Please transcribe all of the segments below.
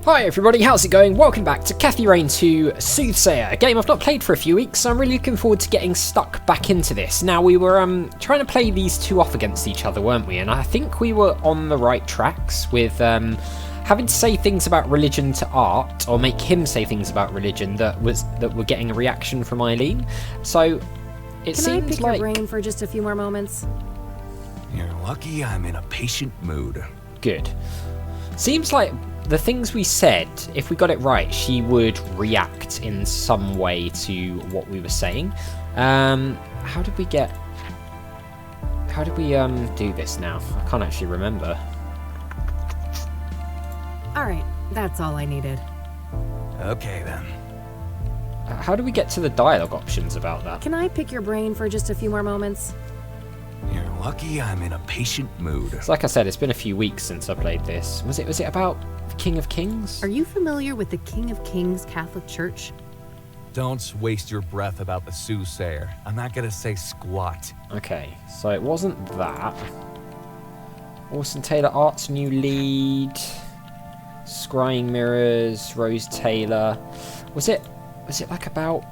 Hi everybody, how's it going? Welcome back to Kathy Rain 2 Soothsayer, a game I've not played for a few weeks, so I'm really looking forward to getting stuck back into this. Now, we were trying to play these two off against each other, weren't we? And I think we were on the right tracks with having to say things about religion to Art, or make him say things about religion that were getting a reaction from Eileen. So it seems like... Can I pick your brain for just a few more moments? You're lucky I'm in a patient mood. Good. Seems like the things we said, if we got it right, she would react in some way to what we were saying. How did we do this now? I can't actually remember. Alright, that's all I needed. Okay then. How do we get to the dialogue options about that? Can I pick your brain for just a few more moments? You're lucky I'm in a patient mood. It's like I said, it's been a few weeks since I played this. Was it about the King of Kings? Are you familiar with the King of Kings Catholic Church? Don't waste your breath about the Soothsayer. I'm not gonna say squat. Okay, so it wasn't that. Orson Taylor, Art's new lead. Scrying mirrors, Rose Taylor. Was it about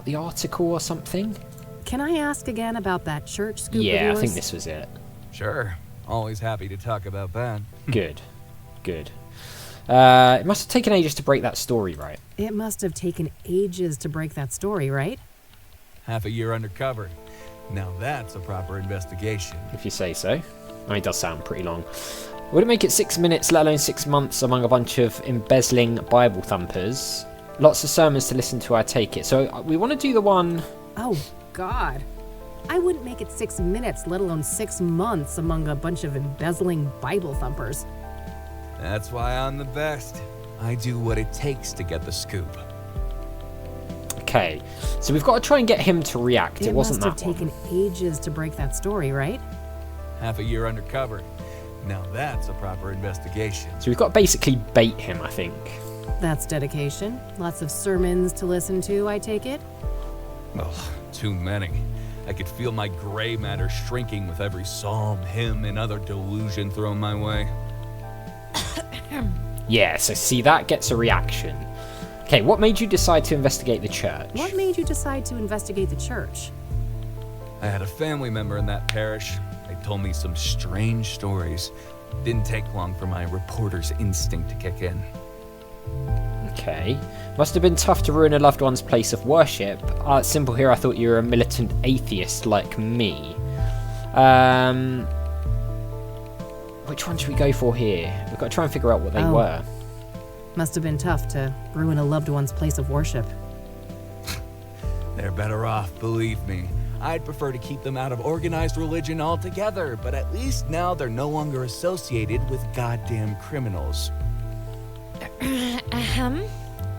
the article or something? Can I ask again about that church scoop of Yeah, yours? I think this was it. Sure. Always happy to talk about that. Good. It must have taken ages to break that story, right? It must have taken ages to break that story, right? Half a year undercover. Now that's a proper investigation. If you say so. I mean, it does sound pretty long. Would it make it 6 minutes, let alone 6 months, among a bunch of embezzling Bible thumpers? Lots of sermons to listen to, I take it. So we want to do the one... Oh, God. I wouldn't make it 6 minutes, let alone 6 months, among a bunch of embezzling Bible thumpers. That's why I'm the best. I do what it takes to get the scoop. Okay, so we've got to try and get him to react. It wasn't that must have taken ages to break that story, right? Half a year undercover. Now that's a proper investigation. So we've got to basically bait him, I think. That's dedication. Lots of sermons to listen to, I take it? Ugh, too many. I could feel my gray matter shrinking with every psalm, hymn, and other delusion thrown my way. Yeah, so see, that gets a reaction. Okay, what made you decide to investigate the church? What made you decide to investigate the church? I had a family member in that parish. They told me some strange stories. Didn't take long for my reporter's instinct to kick in. Okay. Must have been tough to ruin a loved one's place of worship. Simple here, I thought you were a militant atheist like me. Which one should we go for here? We've got to try and figure out what they were. Must have been tough to ruin a loved one's place of worship. They're better off, believe me. I'd prefer to keep them out of organized religion altogether, but at least now they're no longer associated with goddamn criminals.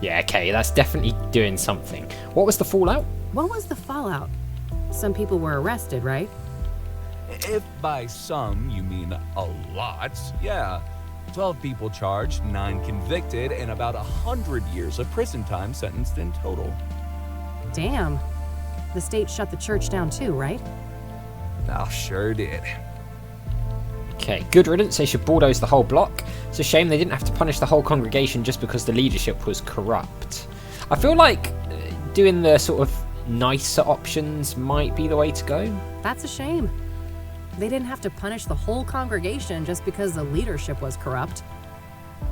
Yeah, okay, that's definitely doing something. What was the fallout? What was the fallout? Some people were arrested, right? If by some you mean a lot, yeah. 12 people charged, 9 convicted, and about 100 years of prison time sentenced in total. Damn. The state shut the church down too, right? Oh, sure did. Okay, good riddance. They should bulldoze the whole block. It's a shame they didn't have to punish the whole congregation just because the leadership was corrupt. I feel like doing the sort of nicer options might be the way to go. That's a shame. They didn't have to punish the whole congregation just because the leadership was corrupt.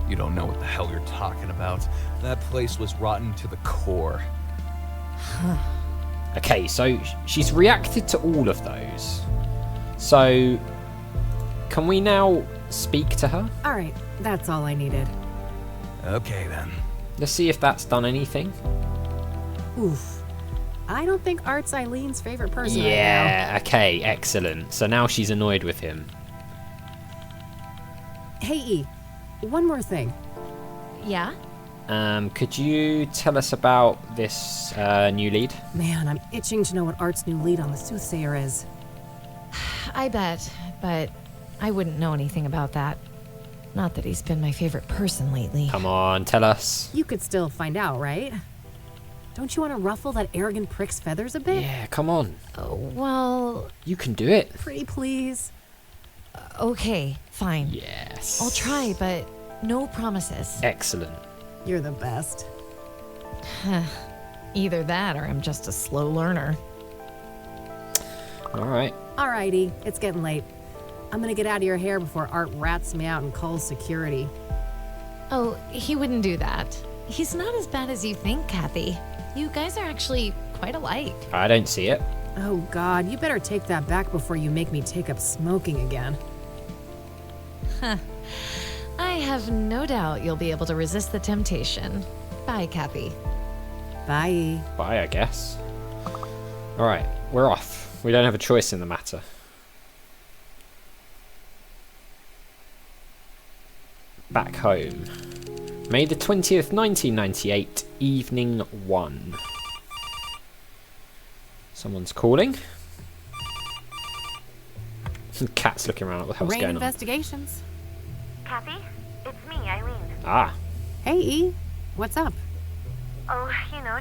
You don't know what the hell you're talking about. That place was rotten to the core. Okay, so she's reacted to all of those. So, can we now speak to her? Alright, that's all I needed. Okay then. Let's see if that's done anything. Oof. I don't think Art's Eileen's favorite person right now. Yeah, okay, excellent. So now she's annoyed with him. Hey, E, one more thing. Yeah? Could you tell us about this new lead? Man, I'm itching to know what Art's new lead on the Soothsayer is. I bet, but I wouldn't know anything about that. Not that he's been my favorite person lately. Come on, tell us. You could still find out, right? Don't you want to ruffle that arrogant prick's feathers a bit? Yeah, come on. Oh, well... You can do it. Pretty please. Okay, fine. Yes. I'll try, but no promises. Excellent. You're the best. Either that or I'm just a slow learner. All right. Alrighty, it's getting late. I'm gonna get out of your hair before Art rats me out and calls security. Oh, he wouldn't do that. He's not as bad as you think, Kathy. You guys are actually quite alike. I don't see it. Oh God, you better take that back before you make me take up smoking again. I have no doubt you'll be able to resist the temptation. Bye, Kathy. Bye. Bye, I guess. All right, we're off. We don't have a choice in the matter. Back home. May the 20th, 1998, evening 1. Someone's calling. Cat's looking around. What the hell's Rain going on? investigations. Kathy, it's me, Eileen. Ah, Hey, E. What's up? Oh,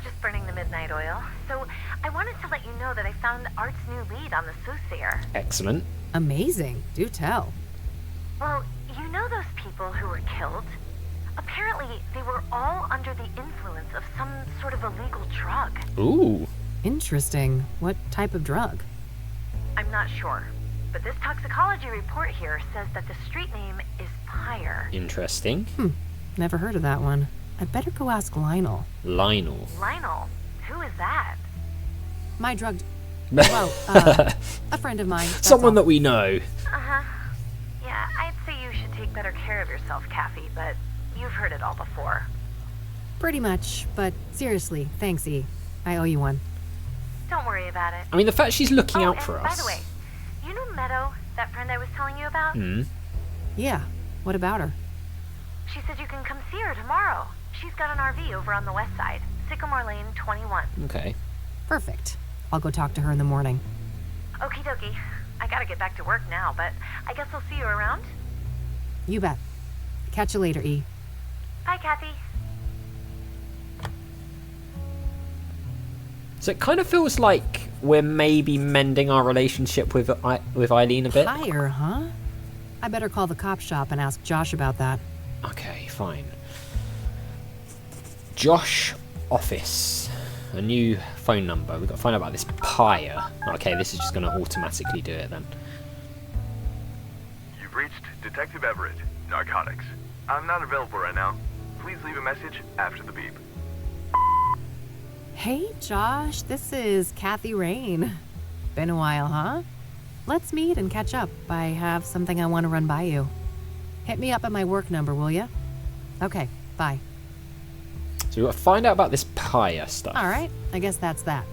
just burning the midnight oil. So I wanted to let you know that I found Art's new lead on the Soothsayer. excellent. Amazing. Do tell. Well, you know those people who were killed? Apparently, they were all under the influence of some sort of illegal drug. Ooh, Interesting. What type of drug? I'm not sure, but this toxicology report here says that the street name is PYRE. interesting. Never heard of that one. I'd better go ask Lionel. Lionel. Lionel, who is that? My drug... Well, a friend of mine. that's Someone all. that we know. Uh-huh. Yeah, I'd say you should take better care of yourself, Kathy, but you've heard it all before. Pretty much, but seriously, thanks, E. I owe you one. Don't worry about it. I mean, the fact she's looking out and for by us. the way, you know Meadow, that friend I was telling you about? Hmm. Yeah, what about her? She said you can come see her tomorrow. She's got an RV over on the west side, Sycamore Lane 21. Okay. Perfect. I'll go talk to her in the morning. Okie dokie. I gotta get back to work now, but I guess I'll see you around. You bet. Catch you later, E. Bye, Kathy. So it kind of feels like we're maybe mending our relationship with Eileen a bit. PYRE, huh? I better call the cop shop and ask Josh about that. Okay, fine. Josh office. A new phone number. We've got to find out about this PYRE. Okay, this is just going to automatically do it then. You've reached Detective Everett, Narcotics. I'm not available right now. Please leave a message after the beep. Hey, Josh, this is Kathy Rain. Been a while, huh? Let's meet and catch up. I have something I want to run by you. Hit me up at my work number, will ya? Okay, bye. So we've got to find out about this PYRE stuff. All right, I guess that's that.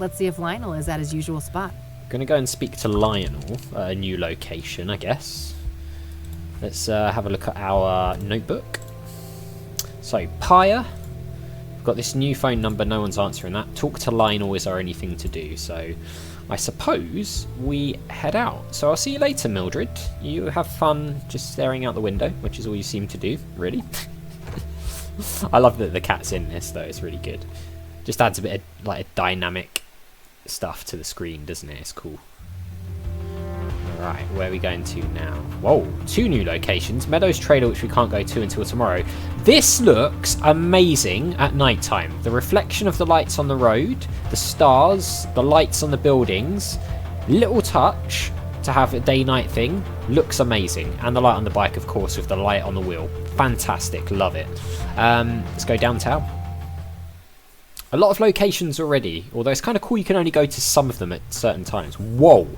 Let's see if Lionel is at his usual spot. Going to go and speak to Lionel at a new location, I guess. Let's have a look at our notebook. So, PYRE. We've got this new phone number, no one's answering that. Talk to Lionel is our only thing to do, so I suppose we head out. So I'll see you later, Mildred. You have fun just staring out the window, which is all you seem to do, really. I love that the cat's in this, though. It's really good. Just adds a bit of like dynamic stuff to the screen, doesn't it? It's cool. Right, where are we going to now? Whoa, 2 new locations. Meadows Trailer, which we can't go to until tomorrow. This looks amazing at night time. The reflection of the lights on the road, the stars, the lights on the buildings. Little touch to have a day-night thing. Looks amazing. And the light on the bike, of course, with the light on the wheel. Fantastic, love it. Let's go downtown. A lot of locations already, although it's kind of cool you can only go to some of them at certain times. Whoa!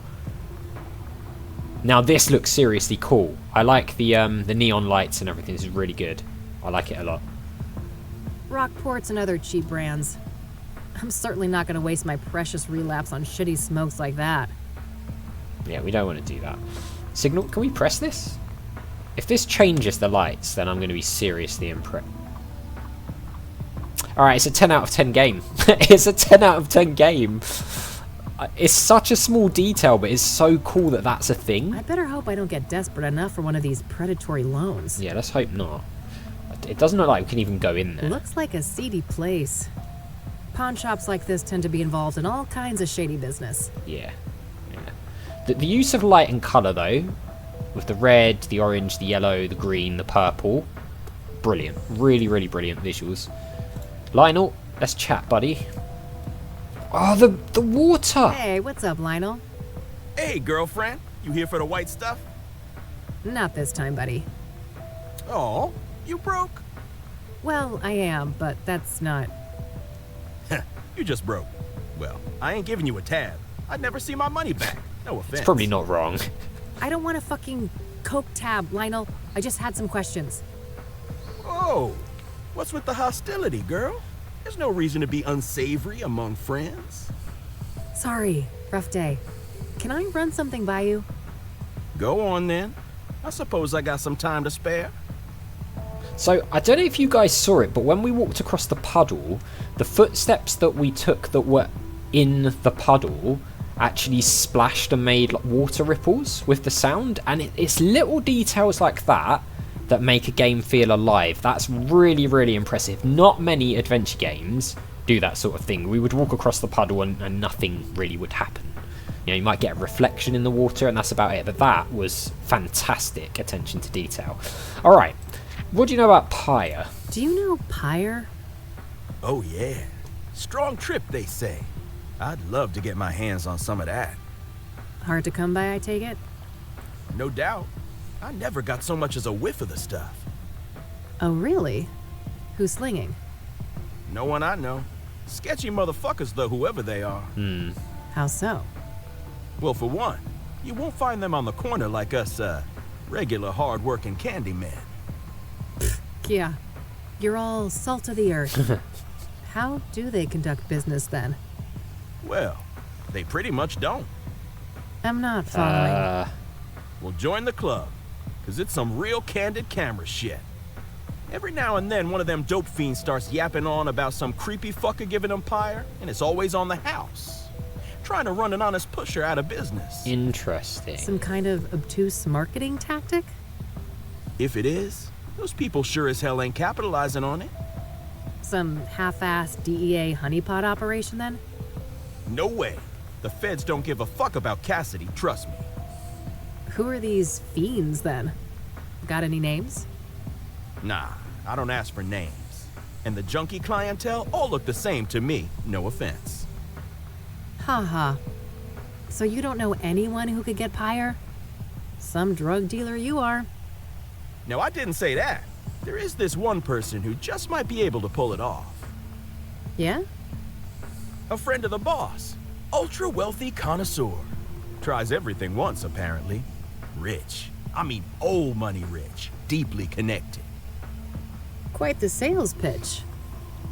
Now this looks seriously cool. I like the neon lights and everything. This is really good. I like it a lot. Rockports and other cheap brands. I'm certainly not going to waste my precious relapse on shitty smokes like that. Yeah, we don't want to do that. Signal, can we press this? If this changes the lights, then I'm going to be seriously impressed. Alright, it's a 10 out of 10 game. It's a 10 out of 10 game. It's such a small detail, but it's so cool that that's a thing. I better hope I don't get desperate enough for one of these predatory loans. Yeah, let's hope not. It doesn't look like we can even go in there. Looks like a seedy place. Pawn shops like this tend to be involved in all kinds of shady business. Yeah. The use of light and colour, though, with the red, the orange, the yellow, the green, the purple. Brilliant. Really, really brilliant visuals. Lionel, let's chat, buddy. Oh, the water! Hey, what's up, Lionel? Hey, girlfriend. You here for the white stuff? Not this time, buddy. Oh, you broke? Well, I am, but that's not... You just broke. Well, I ain't giving you a tab. I'd never see my money back. No offense. It's probably not wrong. I don't want a fucking Coke tab, Lionel. I just had some questions. Oh, what's with the hostility, girl? There's no reason to be unsavory among friends. Sorry, rough day. Can I run something by you? Go on then. I suppose I got some time to spare. So, I don't know if you guys saw it, but when we walked across the puddle, the footsteps that we took that were in the puddle actually splashed and made like water ripples with the sound, and it's little details like that that make a game feel alive. That's really, really impressive. Not many adventure games do that sort of thing. We would walk across the puddle and nothing really would happen. You know, you might get a reflection in the water and that's about it, but that was fantastic attention to detail. Alright, what do you know about PYRE? Do you know PYRE? Oh yeah. Strong trip, they say. I'd love to get my hands on some of that. Hard to come by, I take it? No doubt. I never got so much as a whiff of the stuff. Oh, really? Who's slinging? No one I know. Sketchy motherfuckers though, whoever they are. How so? Well, for one, you won't find them on the corner like us, regular hard-working candy men. Yeah, you're all salt of the earth. How do they conduct business then? Well, they pretty much don't. I'm not following. Well, join the club, because it's some real candid camera shit. Every now and then, one of them dope fiends starts yapping on about some creepy fucker giving them PYRE, and it's always on the house. Trying to run an honest pusher out of business. Interesting. Some kind of obtuse marketing tactic? If it is, those people sure as hell ain't capitalizing on it. Some half-assed DEA honeypot operation then? No way. The feds don't give a fuck about Kassidy, trust me. Who are these fiends then? Got any names? Nah, I don't ask for names. And the junkie clientele all look the same to me, no offense. Haha. So you don't know anyone who could get PYRE? Some drug dealer you are. No, I didn't say that. There is this one person who just might be able to pull it off. Yeah? A friend of the boss. Ultra wealthy connoisseur. Tries everything once, apparently. Rich. I mean old money rich. Deeply connected. Quite the sales pitch.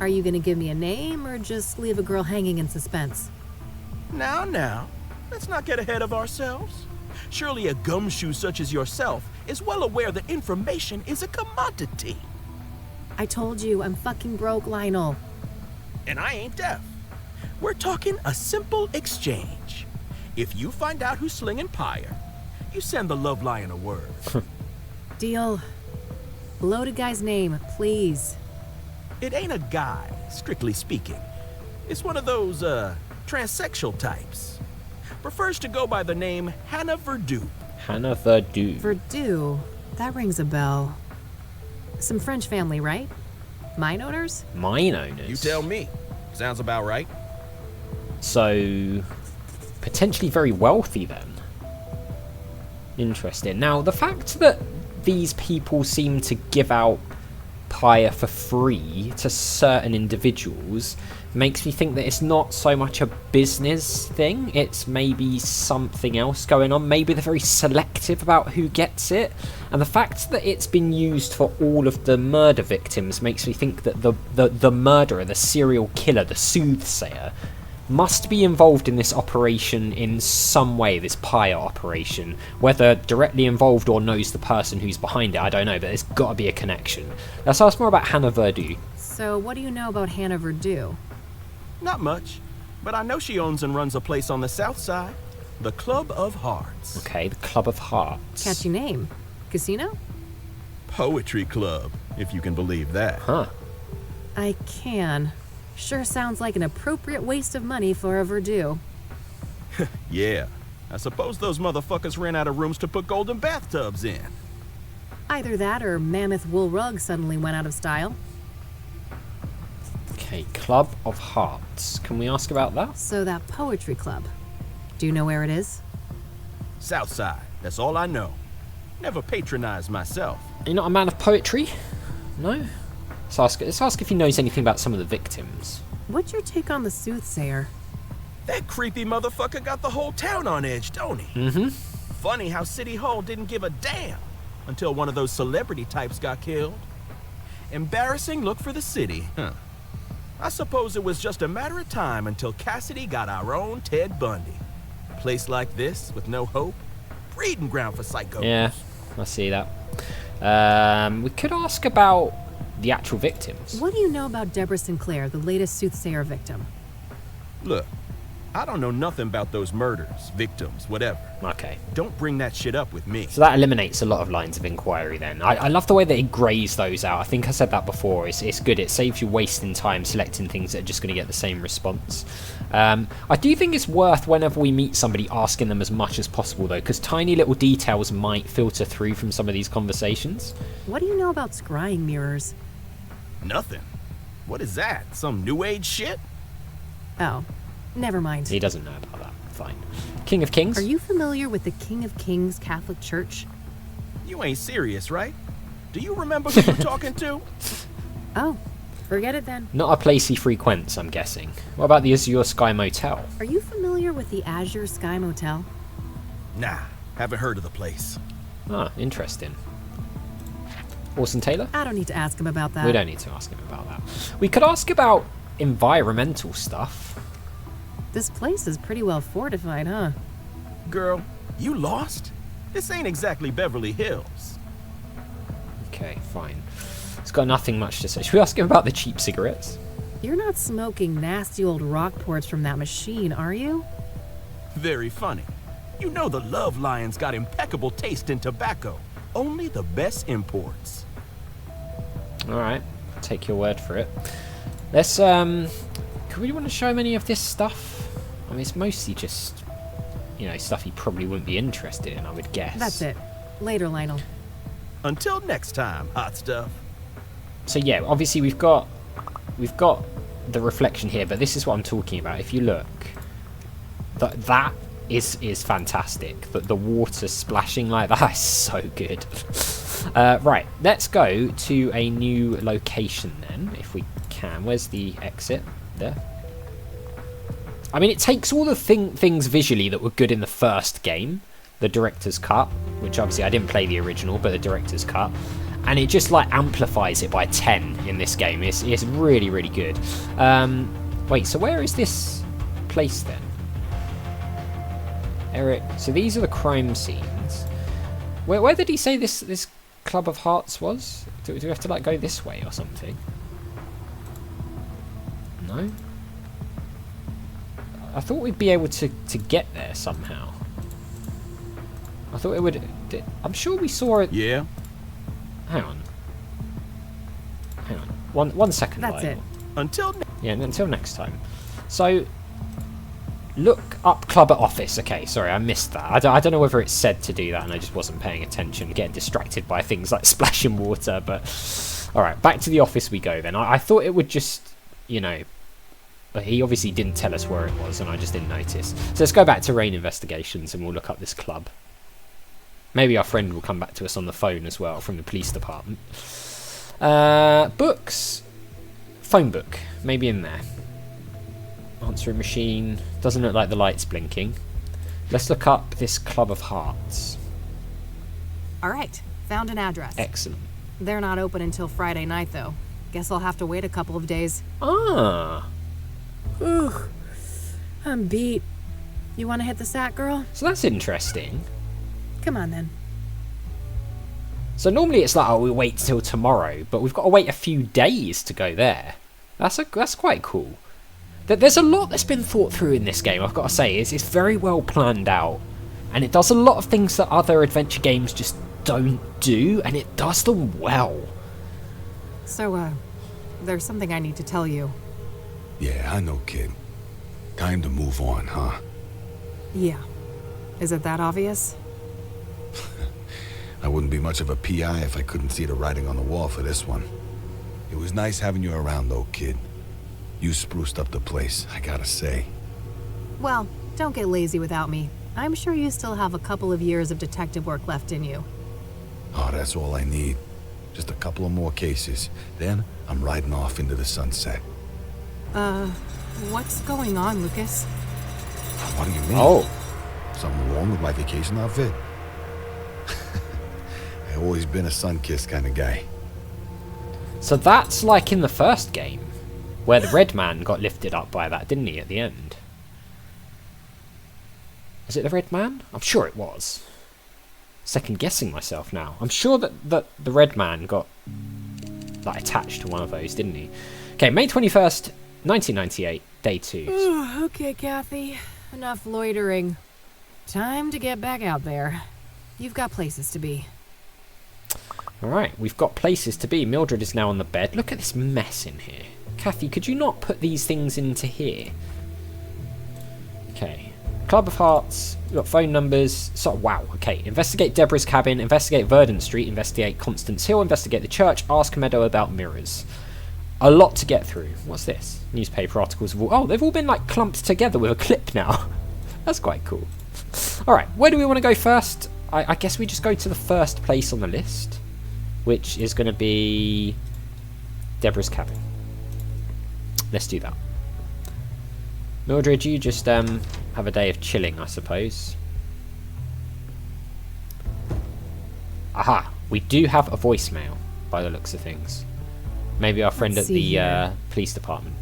Are you gonna give me a name or just leave a girl hanging in suspense? Now, let's not get ahead of ourselves. Surely a gumshoe such as yourself is well aware that information is a commodity. I told you, I'm fucking broke, Lionel. And I ain't deaf. We're talking a simple exchange. If you find out who's slinging PYRE, you send the Love Lion a word. Deal. Loaded guy's name, please. It ain't a guy, strictly speaking. It's one of those, transsexual types. Prefers to go by the name Hannah Verdu. Hannah Verdu. Verdu? That rings a bell. Some French family, right? Mine owners? Mine owners. You tell me. Sounds about right. So, potentially very wealthy then. Interesting. Now, the fact that these people seem to give out PYRE for free to certain individuals makes me think that it's not so much a business thing, it's maybe something else going on. Maybe they're very selective about who gets it, and the fact that it's been used for all of the murder victims makes me think that the murderer, the serial killer, the Soothsayer, must be involved in this operation in some way, this PYRE operation. Whether directly involved or knows the person who's behind it, I don't know, but there's got to be a connection. Let's ask more about Hannah Verdu. So what do you know about Hannah Verdu? Not much, but I know she owns and runs a place on the south side, the Club of Hearts. Okay, the Club of Hearts. Catchy name. Casino? Poetry club, if you can believe that. Huh. I can. Sure sounds like an appropriate waste of money for a Verdu. Yeah, I suppose those motherfuckers ran out of rooms to put golden bathtubs in. Either that or mammoth wool rugs suddenly went out of style. Okay, Club of Hearts. Can we ask about that? So that poetry club. Do you know where it is? Southside, that's all I know. Never patronized myself. You're not a man of poetry? No? Let's ask if he knows anything about some of the victims. What's your take on the Soothsayer? That creepy motherfucker got the whole town on edge, don't he? Mm-hmm. Funny how City Hall didn't give a damn until one of those celebrity types got killed. Embarrassing look for the city, huh? I suppose it was just a matter of time until Kassidy got our own Ted Bundy. A place like this, with no hope, breeding ground for psychos. Yeah, I see that. We could ask about the actual victims. What do you know about Deborah Sinclair, the latest Soothsayer victim? Look, I don't know nothing about those murders, victims, whatever. Okay. Don't bring that shit up with me. So that eliminates a lot of lines of inquiry then. I love the way that it grays those out. I think I said that before. It's good. It saves you wasting time selecting things that are just going to get the same response. I do think it's worth, whenever we meet somebody, asking them as much as possible though, because tiny little details might filter through from some of these conversations. What do you know about scrying mirrors? Nothing. What is that? Some new age shit? Oh, never mind. He doesn't know about that. Fine. King of Kings? Are you familiar with the King of Kings Catholic Church? You ain't serious, right? Do you remember who you're talking to? Oh, forget it then. Not a place he frequents, I'm guessing. What about the Azure Sky Motel? Are you familiar with the Azure Sky Motel? Nah, haven't heard of the place. Ah, interesting. Orson Taylor? I don't need to ask him about that. We don't need to ask him about that. We could ask about environmental stuff. This place is pretty well fortified, huh? Girl, you lost? This ain't exactly Beverly Hills. Okay, fine. It's got nothing much to say. Should we ask him about the cheap cigarettes? You're not smoking nasty old Rockports from that machine, are you? Very funny. You know the Love Lion's got impeccable taste in tobacco. Only the best imports. Alright, I'll take your word for it. Let's, could we want to show him any of this stuff? I mean, it's mostly just, you know, stuff he probably wouldn't be interested in, I would guess. That's it. Later, Lionel. Until next time, hot stuff. So yeah, obviously we've got the reflection here, but this is what I'm talking about. If you look, that is fantastic. The water splashing like that is so good. Right, let's go to a new location then, if we can. Where's the exit? There. I mean, it takes all the things visually that were good in the first game, the director's cut, which obviously I didn't play the original, but the director's cut, and it just like amplifies it by 10 in this game. It's really, really good. Wait, so where is this place then? Eric, so these are the crime scenes. Where did he say this Club of Hearts was? Do we have to like go this way or something? No? I thought we'd be able to get there somehow. I thought it would... I'm sure we saw it... Yeah? Hang on. One second. That's it. Until until next time. So... Look up club at office. Okay, sorry, I missed that. I don't know whether it's said to do that and I just wasn't paying attention, getting distracted by things like splashing water, but... Alright, back to the office we go then. I thought it would just, you know... But he obviously didn't tell us where it was and I just didn't notice. So let's go back to Rain Investigations and we'll look up this club. Maybe our friend will come back to us on the phone as well from the police department. Books. Phone book. Maybe in there. Answering machine. Doesn't look like the light's blinking. Let's look up this Club of Hearts. All right, found an address. Excellent. They're not open until Friday night, though. Guess I'll have to wait a couple of days. Ah. Ooh, I'm beat. You want to hit the sack, girl? So that's interesting. Come on, then. So normally it's like, oh, we'll wait till tomorrow, but we've got to wait a few days to go there. That's quite cool. There's a lot that's been thought through in this game, I've got to say. It's very well planned out, and it does a lot of things that other adventure games just don't do, and it does them well. So, there's something I need to tell you. Yeah, I know, kid. Time to move on, huh? Yeah. Is it that obvious? I wouldn't be much of a PI if I couldn't see the writing on the wall for this one. It was nice having you around, though, kid. You spruced up the place, I gotta say. Well, don't get lazy without me. I'm sure you still have a couple of years of detective work left in you. Oh, that's all I need. Just a couple of more cases. Then I'm riding off into the sunset. What's going on, Lucas? What do you mean? Oh. Something wrong with my vacation outfit? I've always been a sun-kissed kind of guy. So that's like in the first game, where the red man got lifted up by that, didn't he, at the end? Is it the red man? I'm sure it was. Second guessing myself now. I'm sure that the red man got like attached to one of those, didn't he? Okay, May 21st, 1998, day 2. Okay, Kathy. Enough loitering. Time to get back out there. You've got places to be. Alright, we've got places to be. Mildred is now on the bed. Look at this mess in here. Kathy, could you not put these things into here? Okay. Club of Hearts. We've got phone numbers. So, wow, okay. Investigate Deborah's cabin. Investigate Verdant Street. Investigate Constance Hill. Investigate the church. Ask Meadow about mirrors. A lot to get through. What's this? Newspaper articles. Oh, they've all been like clumped together with a clip now. That's quite cool. Alright, where do we want to go first? I guess we just go to the first place on the list, which is going to be Deborah's cabin. Let's do that. Mildred, you just have a day of chilling, I suppose. Aha, we do have a voicemail by the looks of things. Maybe our friend at the police department.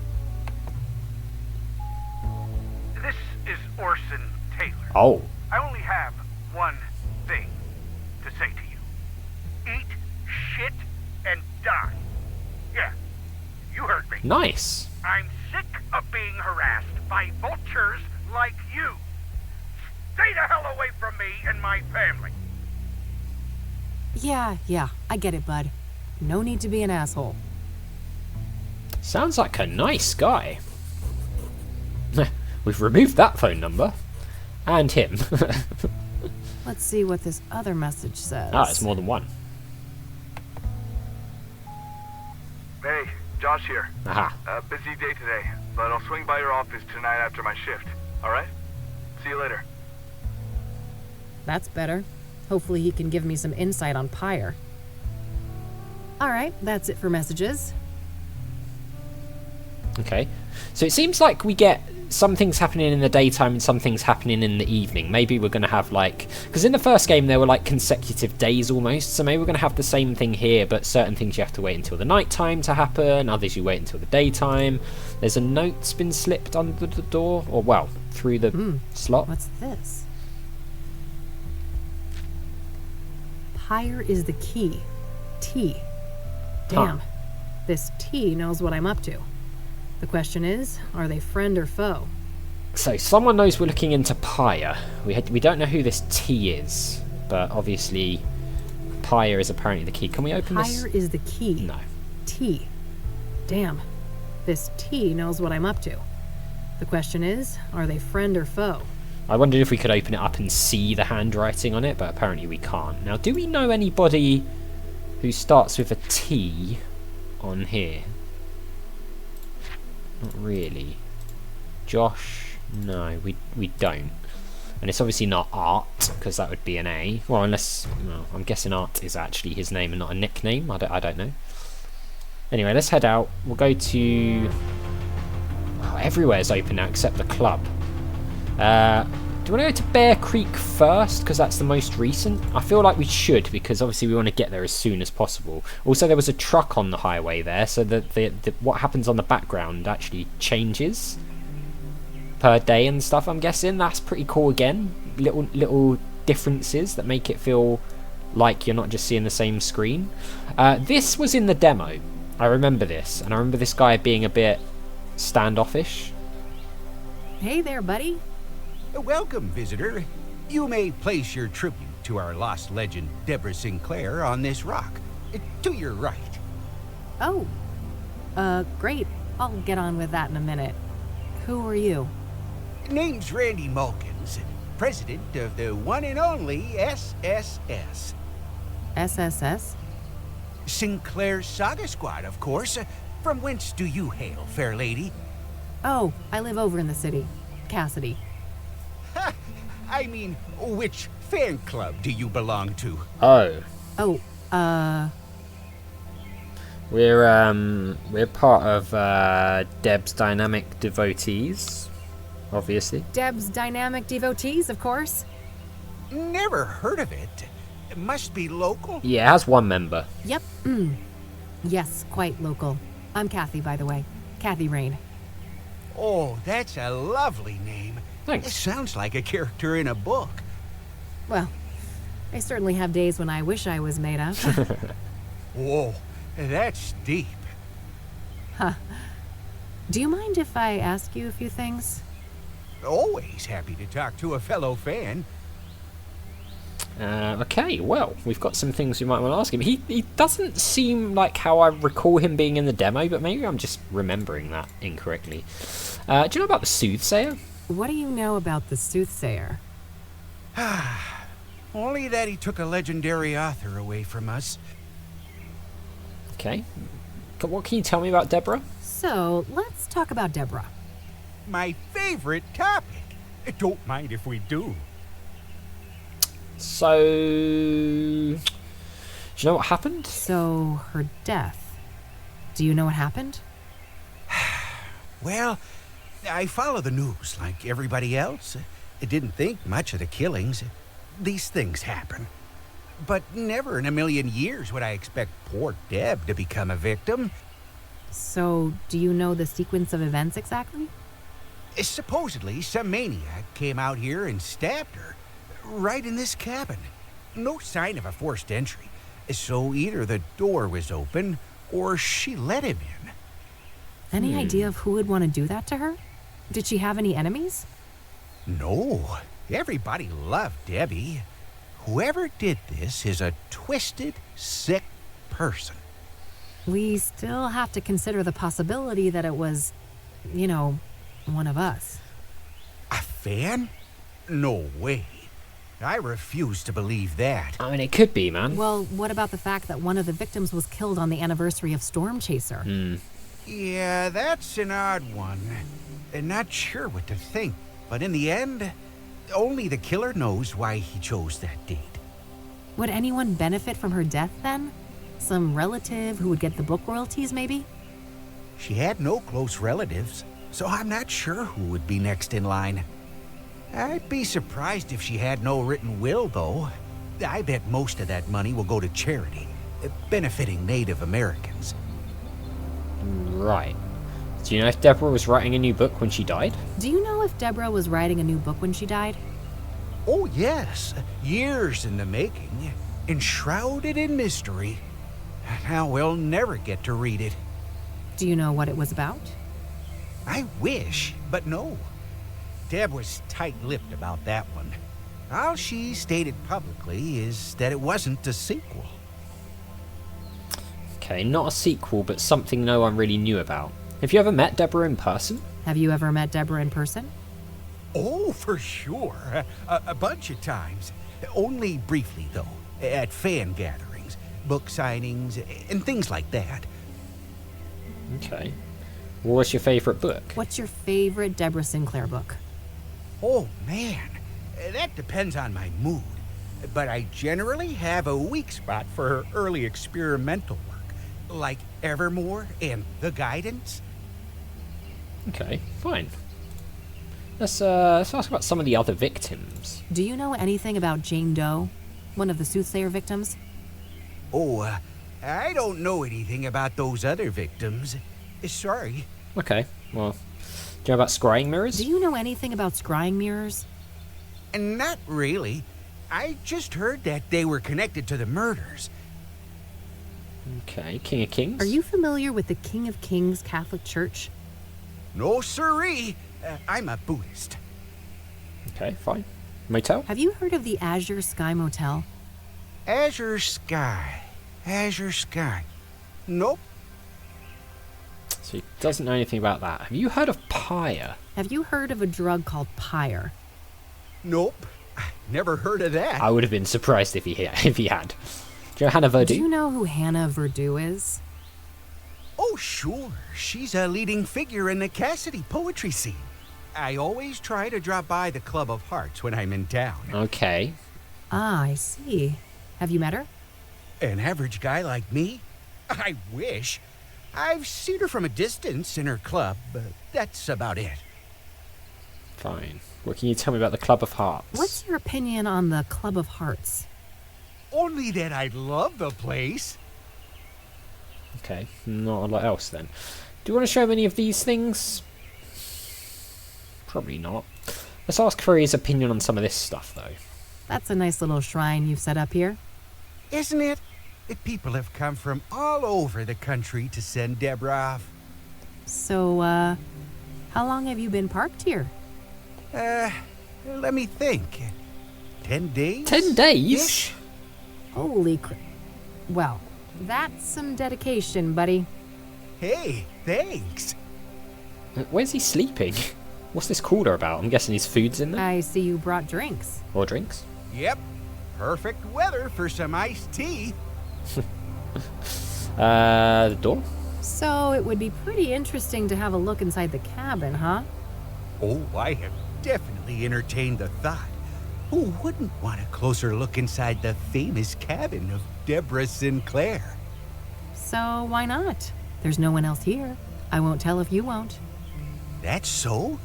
This is Orson Taylor. Oh. I only have one thing to say to you. Eat shit and die. Yeah, you heard me. Nice. I'm sick of being harassed by vultures like you. Stay the hell away from me and my family. Yeah, I get it, bud. No need to be an asshole. Sounds like a nice guy. We've removed that phone number. And him. Let's see what this other message says. Ah, it's more than one. Hey, Josh here. Aha. Busy day today, but I'll swing by your office tonight after my shift. Alright? See you later. That's better. Hopefully he can give me some insight on PYRE. Alright, that's it for messages. Okay. So it seems like we get some things happening in the daytime and some things happening in the evening. Maybe we're going to have like... Because in the first game there were like consecutive days almost, so maybe we're going to have the same thing here, but certain things you have to wait until the night time to happen, others you wait until the daytime. There's a note's been slipped under the door, or well, through the slot. What's this? PYRE is the key. T. Damn. Huh. This T knows what I'm up to. The question is, are they friend or foe? So someone knows we're looking into PYRE. We don't know who this T is, but obviously PYRE is apparently the key. Can we open this? PYRE is the key. No. T. Damn. This T knows what I'm up to. The question is, are they friend or foe? I wondered if we could open it up and see the handwriting on it, but apparently we can't. Now, do we know anybody who starts with a T on here? Not really. Josh? No, we don't. And it's obviously not Art, because that would be an A. Well, unless... Well, I'm guessing Art is actually his name and not a nickname. I don't know. Anyway, let's head out. We'll go to... Oh, everywhere's open now except the club. Do you want to go to Bear Creek first, because that's the most recent? I feel like we should, because obviously we want to get there as soon as possible. Also, there was a truck on the highway there, so that what happens on the background actually changes per day and stuff, I'm guessing. That's pretty cool again. Little differences that make it feel like you're not just seeing the same screen. This was in the demo. I remember this, and I remember this guy being a bit standoffish. Hey there, buddy. Welcome, visitor. You may place your tribute to our lost legend, Deborah Sinclair, on this rock. To your right. Oh. Great. I'll get on with that in a minute. Who are you? Name's Randy Mulkins. president of the one and only SSS. SSS? Sinclair's Saga Squad, of course. From whence do you hail, fair lady? Oh, I live over in the city. Kassidy. Ha! I mean, which fan club do you belong to? Oh. Oh, We're part of Deb's Dynamic Devotees, obviously. Deb's Dynamic Devotees, of course. Never heard of it. It must be local. Yeah, it has one member. Yep. Yes, quite local. I'm Kathy, by the way. Kathy Rain. Oh, that's a lovely name. Thanks. It sounds like a character in a book. Well, I certainly have days when I wish I was made up. Whoa, that's deep. Huh. Do you mind if I ask you a few things? Always happy to talk to a fellow fan. Okay, well, we've got some things we might want to ask him. He doesn't seem like how I recall him being in the demo, but maybe I'm just remembering that incorrectly. Do you know about the Soothsayer? What do you know about the Soothsayer? Only that he took a legendary author away from us. Okay. What can you tell me about Deborah? So, let's talk about Deborah. My favorite topic. Don't mind if we do. So, do you know what happened? So, her death. Do you know what happened? Well, I follow the news like everybody else. I didn't think much of the killings. These things happen. But never in a million years would I expect poor Deb to become a victim. So, do you know the sequence of events exactly? Supposedly, some maniac came out here and stabbed her. Right in this cabin. No sign of a forced entry. So either the door was open, or she let him in. Any idea of who would want to do that to her? Did she have any enemies? No. Everybody loved Debbie. Whoever did this is a twisted, sick person. We still have to consider the possibility that it was, you know, one of us. A fan? No way. I refuse to believe that. I mean, it could be, man. Well, what about the fact that one of the victims was killed on the anniversary of Storm Chaser? Yeah, that's an odd one. Not sure what to think, but in the end, only the killer knows why he chose that date. Would anyone benefit from her death then? Some relative who would get the book royalties, maybe? She had no close relatives, so I'm not sure who would be next in line. I'd be surprised if she had no written will, though. I bet most of that money will go to charity, benefiting Native Americans. Right. Do you know if Deborah was writing a new book when she died? Do you know if Deborah was writing a new book when she died? Oh, yes. Years in the making. Enshrouded in mystery. Now we'll never get to read it. Do you know what it was about? I wish, but no. Deb was tight-lipped about that one. All she stated publicly is that it wasn't a sequel. Okay, not a sequel, but something no one really knew about. Have you ever met Deborah in person? Have you ever met Deborah in person? Oh, for sure. A bunch of times. Only briefly, though. At fan gatherings, book signings, and things like that. Okay. What was your favorite book? What's your favorite Deborah Sinclair book? Oh, man. That depends on my mood. But I generally have a weak spot for her early experimental work, like Evermore and The Guidance. Okay, fine. Let's talk about some of the other victims. Do you know anything about Jane Doe, one of the Soothsayer victims? Oh, I don't know anything about those other victims. Sorry. Okay, well, do you know about scrying mirrors? Do you know anything about scrying mirrors? Not really. I just heard that they were connected to the murders. Okay, King of Kings? Are you familiar with the King of Kings Catholic Church? No siree. I'm a Buddhist. Okay, fine. Motel? Have you heard of the Azure Sky Motel? Azure Sky. Azure Sky. Nope. So he doesn't know anything about that. Have you heard of PYRE? Have you heard of a drug called PYRE? Nope. Never heard of that. I would have been surprised if he had. Do you know Hannah Verdu? Do you know who Hannah Verdu is? Oh, sure. She's a leading figure in the Kassidy poetry scene. I always try to drop by the Club of Hearts when I'm in town. Okay. Ah, I see. Have you met her? An average guy like me? I wish. I've seen her from a distance in her club, but that's about it. Fine. What can you tell me about the Club of Hearts? What's your opinion on the Club of Hearts? Only that I love the place. Okay, not a lot else then. Do you want to show him any of these things? Probably not. Let's ask for his opinion on some of this stuff, though. That's a nice little shrine you've set up here. Isn't it? People have come from all over the country to send Deborah off. So, how long have you been parked here? Let me think. 10 days? 10 days? Ish? Holy crap. Well, that's some dedication, buddy. Hey, thanks. Where's he sleeping? What's this cooler about? I'm guessing his food's in there? I see you brought drinks. Or drinks? Yep. Perfect weather for some iced tea. The door? So it would be pretty interesting to have a look inside the cabin, huh? Oh, I have definitely entertained the thought. Who wouldn't want a closer look inside the famous cabin of Deborah Sinclair? So why not? There's no one else here. I won't tell if you won't. That's so?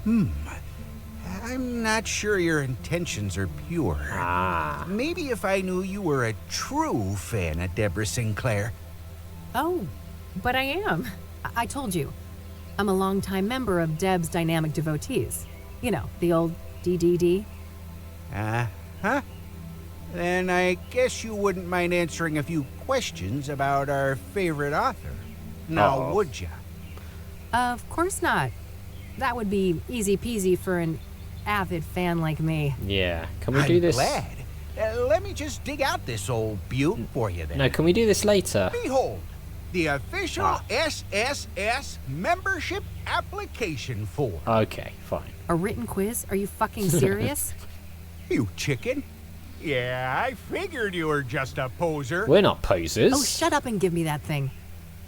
I'm not sure your intentions are pure. Ah. Maybe if I knew you were a true fan of Deborah Sinclair. Oh, but I am. I told you. I'm a longtime member of Deb's Dynamic Devotees. You know, the old DDD. Huh? Then I guess you wouldn't mind answering a few questions about our favorite author. Now, would ya? Of course not. That would be easy peasy for an avid fan like me. Yeah. Can we do this? I'm glad. Let me just dig out this old beaut for you then. No, can we do this later? Behold, the official SSS membership application form. Okay, fine. A written quiz? Are you fucking serious? You chicken. Yeah, I figured you were just a poser. We're not posers. Oh, shut up and give me that thing.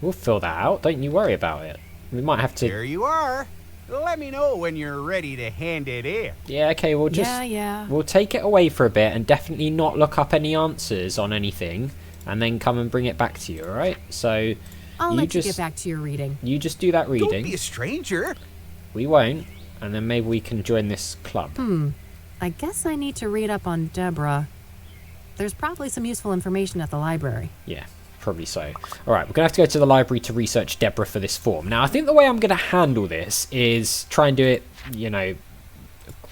We'll fill that out. Don't you worry about it. We might have to... There you are. Let me know when you're ready to hand it in. Yeah, okay, we'll just... Yeah. We'll take it away for a bit and definitely not look up any answers on anything and then come and bring it back to you, alright? So... I'll let you get back to your reading. You just do that reading. Don't be a stranger. We won't. And then maybe we can join this club. I guess I need to read up on Deborah. There's probably some useful information at the library. Yeah, probably so. Alright, we're going to have to go to the library to research Deborah for this form. Now, I think the way I'm going to handle this is try and do it, you know,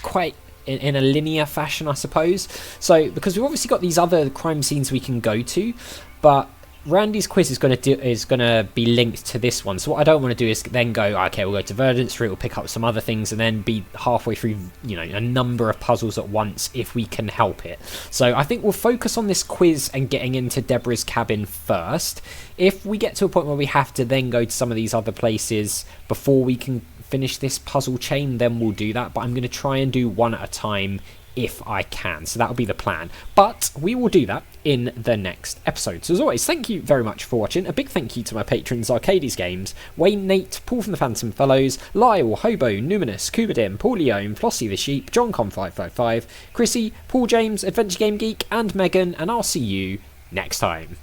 quite in a linear fashion, I suppose. So, because we've obviously got these other crime scenes we can go to, but Randy's quiz is going to be linked to this one. So what I don't want to do is then go, okay, we'll go to Verdant Street, we'll pick up some other things, and then be halfway through, you know, a number of puzzles at once if we can help it. So I think we'll focus on this quiz and getting into Deborah's cabin first. If we get to a point where we have to then go to some of these other places before we can finish this puzzle chain, then we'll do that. But I'm going to try and do one at a time if I can, so that'll be the plan, but we will do that in the next episode. So as always, thank you very much for watching. A big thank you to my patrons: Arcades Games, Wayne, Nate, Paul from the Phantom Fellows, Lyle, Hobo, Numinous, Kubadim, Paul Leone, Flossie the Sheep, JohnCon555, Chrissy, Paul James, Adventure Game Geek, and Megan, and I'll see you next time.